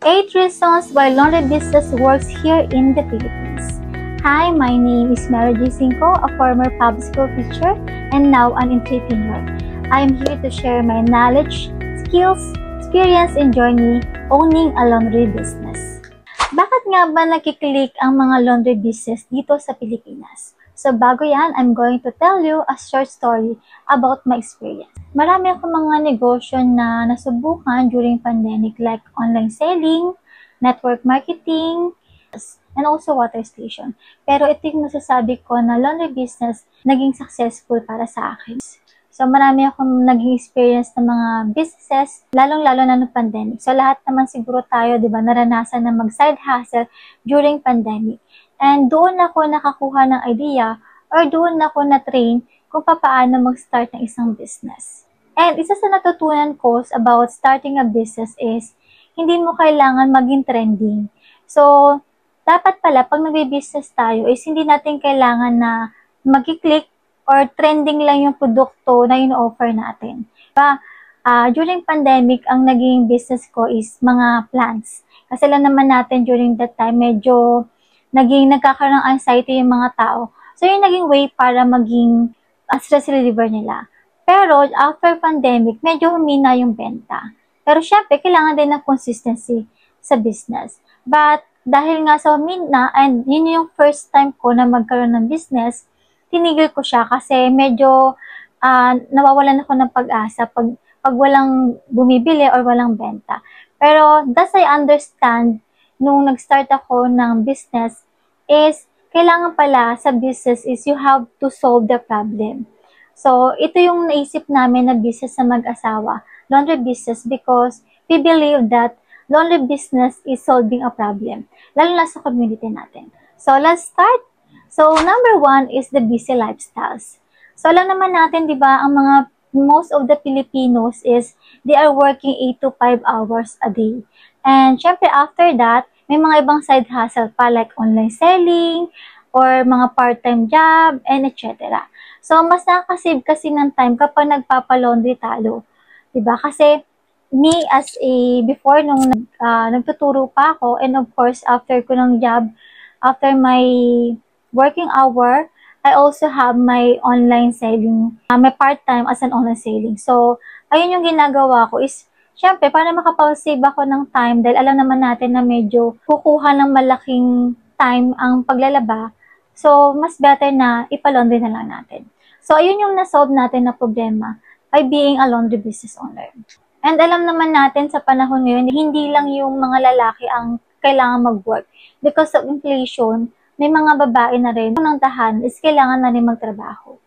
8 reasons why laundry business works here in the Philippines. Hi, my name is Mary J. Cinco, a former public school teacher and now an entrepreneur. I am here to share my knowledge, skills, experience, and journey owning a laundry business. Bakit nga ba nakiklik ang mga laundry business dito sa Pilipinas? So bago yan, I'm going to tell you a short story about my experience. Marami akong mga negosyo na nasubukan during pandemic like online selling, network marketing, and also water station. Pero ito yung masasabi ko na laundry business naging successful para sa akin. So marami akong naging experience ng mga businesses, lalong-lalo na ng pandemic. So lahat naman siguro tayo, di ba, naranasan na mag-side hustle during pandemic. And doon ako nakakuha ng idea or doon ako na-train kung paano mag-start ng isang business. And isa sa natutunan ko about starting a business is hindi mo kailangan maging trending. So, dapat pala pag nagbe-business tayo is hindi natin kailangan na mag-click or trending lang yung produkto na ino-offer natin. Diba? During pandemic, ang naging business ko is mga plants. Kasi lang naman natin during that time, medyo nagkakaroon ng anxiety yung mga tao. So, yung naging way para maging stress reliever nila. Pero, after pandemic, medyo humina yung benta. Pero, syempre, kailangan din ng consistency sa business. But, dahil nga sa humina, and yun yung first time ko na magkaroon ng business, tinigil ko siya kasi medyo nawawalan ako ng pag-asa pag walang bumibili or walang benta. Pero, thus I understand, nung nag-start ako ng business, is kailangan pala sa business is you have to solve the problem. So, ito yung naisip namin na business sa mag-asawa, laundry business, because we believe that laundry business is solving a problem, lalo na sa community natin. So, let's start. So, number 1 is the busy lifestyles. So, alam naman natin, di ba, ang mga most of the Filipinos is they are working 8 to 5 hours a day. And, syempre, after that, may mga ibang side hustle pa like online selling or mga part-time job and etc. So, mas nakakasave kasi ng time kapag nagpapalaundry talo. Diba? Kasi, me as before nung nagtuturo pa ako and of course, after ko ng job, after my working hour, I also have my online selling, my part-time as an online selling. So, ayun yung ginagawa ko is syempre, para makapag-save ako ng time, dahil alam naman natin na medyo kukuha ng malaking time ang paglalaba, so, mas better na ipalaundry na lang natin. So, ayun yung na-solve natin na problema by being a laundry business owner. And alam naman natin sa panahon ngayon, hindi lang yung mga lalaki ang kailangan mag-work. Because of inflation, may mga babae na rin. Unang tahan is kailangan na rin magtrabaho.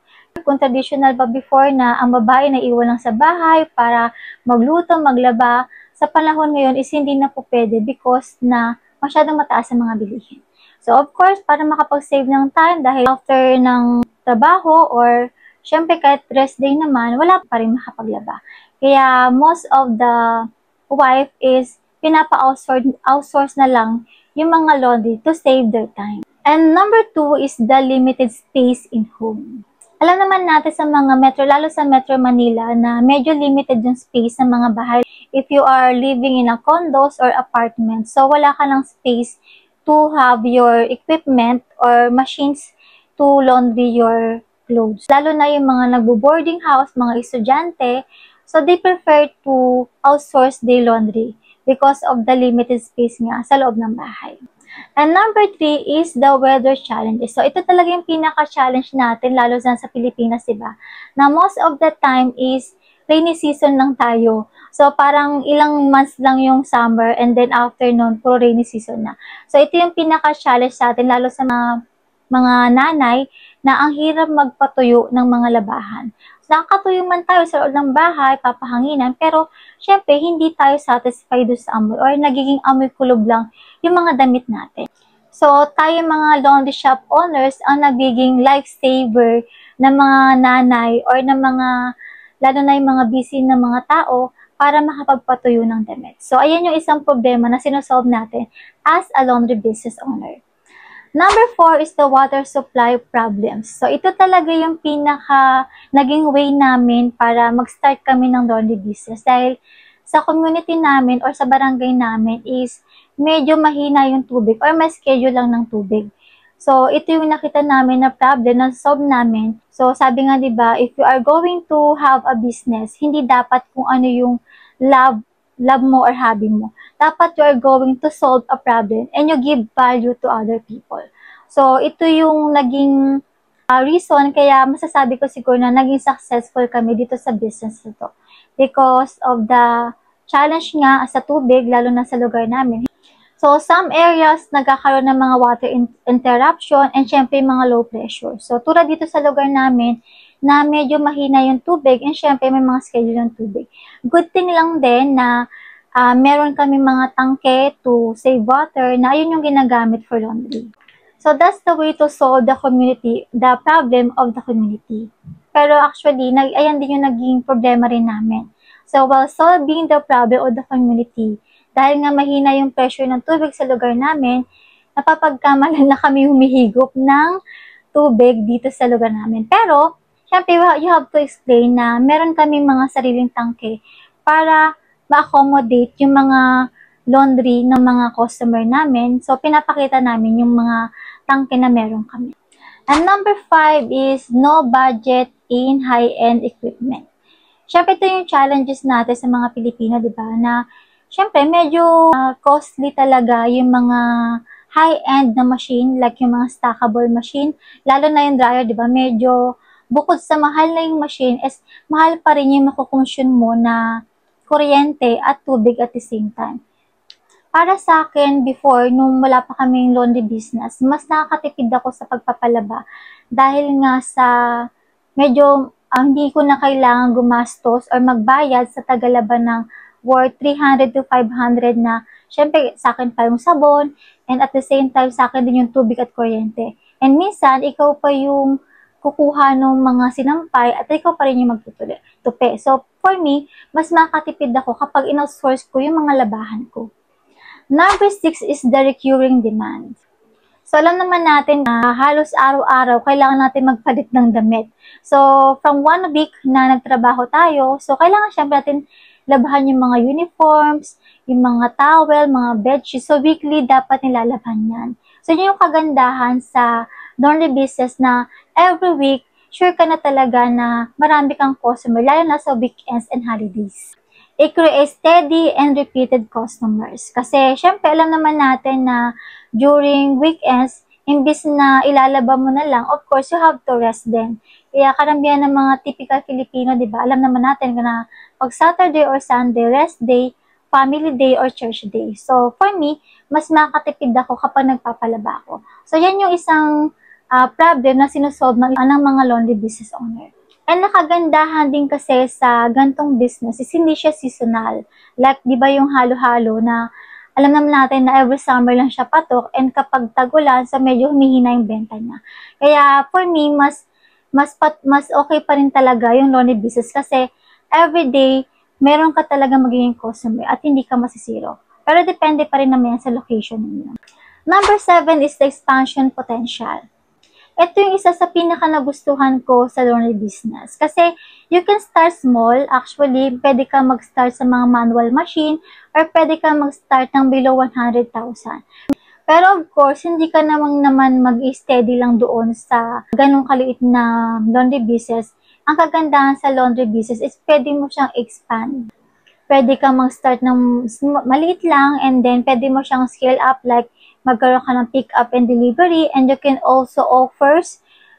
Kung traditional pa before na ang babae na iwan lang sa bahay para magluto, maglaba, sa panahon ngayon is hindi na po pwede because na masyadong mataas ang mga bilihin. So, of course, para makapag-save ng time dahil after ng trabaho or syempre kahit rest day naman, wala pa rin makapaglaba. Kaya most of the wife is pinapa-outsource na lang yung mga laundry to save their time. And number 2 is the limited space in home. Alam naman natin sa mga metro, lalo sa Metro Manila, na medyo limited yung space ng mga bahay. If you are living in a condos or apartment, so wala ka ng space to have your equipment or machines to laundry your clothes. Lalo na yung mga nagbo-boarding house, mga estudyante, so they prefer to outsource their laundry because of the limited space nga sa loob ng bahay. And number 3 is the weather challenges. So, ito talaga yung pinaka-challenge natin, lalo sa Pilipinas, diba? Na most of the time is rainy season lang tayo. So, parang ilang months lang yung summer and then after nun, puro rainy season na. So, ito yung pinaka-challenge sa atin, lalo sa mga nanay, na ang hirap magpatuyo ng mga labahan. So, nakakatuyo man tayo sa loob ng bahay, papahanginan, pero syempre, hindi tayo satisfied sa amoy or nagiging amoy kulob lang yung mga damit natin. So, tayo mga laundry shop owners ang nagiging lifesaver ng mga nanay or ng mga, lalo na yung mga busy na mga tao para makapagpatuyo ng damit. So, ayan yung isang problema na sinosolve natin as a laundry business owner. Number 4 is the water supply problems. So, ito talaga yung naging way namin para mag-start kami ng laundry business. Dahil sa community namin or sa barangay namin is medyo mahina yung tubig or may schedule lang ng tubig. So, ito yung nakita namin na problem na solve namin. So, sabi nga 'di ba, if you are going to have a business, hindi dapat kung ano yung love mo or hobby mo. Dapat you are going to solve a problem and you give value to other people. So, ito yung naging reason kaya masasabi ko siguro na naging successful kami dito sa business nito. Because of the challenge nga sa tubig, lalo na sa lugar namin. So, some areas nagkakaroon ng mga water interruption and syempre mga low pressure. So, tulad dito sa lugar namin na medyo mahina yung tubig and syempre may mga schedule ng tubig. Good thing lang din na meron kami mga tangke to save water na ayun yung ginagamit for laundry. So, that's the way to solve the problem of the community. Pero actually, ayan din yung naging problema rin namin. So, while solving the problem of the community, dahil nga mahina yung pressure ng tubig sa lugar namin, napapagkamalan na kami humihigop ng tubig dito sa lugar namin. Pero, syempre, you have to explain na meron kami mga sariling tangke para ma-accommodate yung mga laundry ng mga customer namin. So, pinapakita namin yung mga tangke na meron kami. And number 5 is no budget in high-end equipment. Syempre, ito yung challenges natin sa mga Pilipino, di ba? Na syempre, medyo costly talaga yung mga high-end na machine, like yung mga stackable machine. Lalo na yung dryer, di ba? Medyo, bukod sa mahal na yung machine, is mahal pa rin yung makukonsume mo na kuryente at tubig at the same time. Para sa akin, before, nung wala pa kaming laundry business, mas nakakatipid ako sa pagpapalaba. Dahil nga sa medyo hindi ko na kailangan gumastos or magbayad sa tagalaba ng worth 300 to 500 na syempre sa akin pa yung sabon and at the same time sa akin din yung tubig at kuryente. And minsan, ikaw pa yung kukuha ng mga sinampay at ikaw pa rin yung magtutupi. So, for me, mas makatipid ako kapag in-outsource ko yung mga labahan ko. Number 6 is the recurring demand. So, alam naman natin na halos araw-araw kailangan natin magpalit ng damit. So, from 1 week na nagtrabaho tayo, so kailangan syempre natin labahan yung mga uniforms, yung mga towel, mga bedsheets. So, weekly dapat nilalaban yan. So, yun yung kagandahan sa laundry business na every week, sure ka na talaga na marami kang customer, lalo na sa weekends and holidays. I-create steady and repeated customers. Kasi, syempre, alam naman natin na during weekends, imbis na ilalaba mo na lang, of course, you have to rest din. Kaya karamihan ng mga typical Filipino, di ba, alam naman natin na pag Saturday or Sunday, rest day, family day, or church day. So, for me, mas makatipid ako kapag nagpapalaba ako. So, yan yung isang problem na sinusolve ng mga laundry business owner. And nakagandahan din kasi sa gantong business is hindi siya seasonal. Like, di ba yung halo-halo na alam naman natin na every summer lang siya patok and kapag tag-ulan, so medyo humihina yung benta niya. Kaya for me, mas okay pa rin talaga yung laundry business kasi everyday, meron ka talaga magiging customer at hindi ka masisiro. Pero depende pa rin naman sa location niyo. Number 7 is the expansion potential. Ito yung isa sa pinaka-nagustuhan ko sa laundry business. Kasi, you can start small. Actually, pwede ka mag-start sa mga manual machine or pwede ka mag-start ng below 100,000. Pero of course, hindi ka naman mag-steady lang doon sa ganong kaliit na laundry business. Ang kagandahan sa laundry business is pwede mo siyang expand. Pwede ka mag-start ng maliit lang and then pwede mo siyang scale up like magkaroon ka ng pick-up and delivery and you can also offer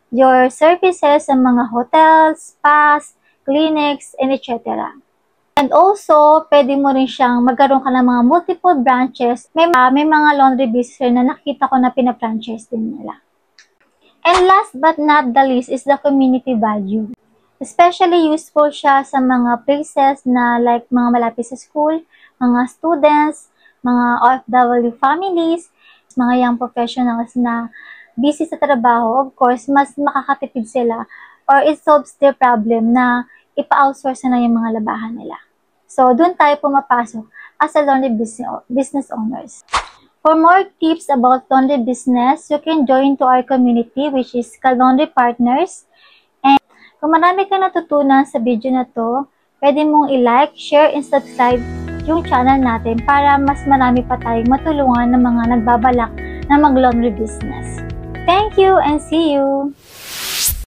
your services sa mga hotels, spas, clinics, and etc. And also, pwede mo rin siyang magkaroon ka ng mga multiple branches. May mga laundry business na nakita ko na pinapranchise din nila. And last but not the least is the community value. Especially useful siya sa mga places na like mga malapit sa school, mga students, mga OFW families, mga young professionals na busy sa trabaho. Of course, mas makakatipid sila or it solves their problem na ipa-outsource na yung mga labahan nila. So, doon tayo pumapasok as a laundry business owners. For more tips about laundry business, you can join to our community which is Ka Laundry Partners. And kung marami ka natutunan sa video na to, pwede mong i-like, share, and subscribe yung channel natin para mas marami pa tayong matulungan ng mga nagbabalak na mag-laundry business. Thank you and see you!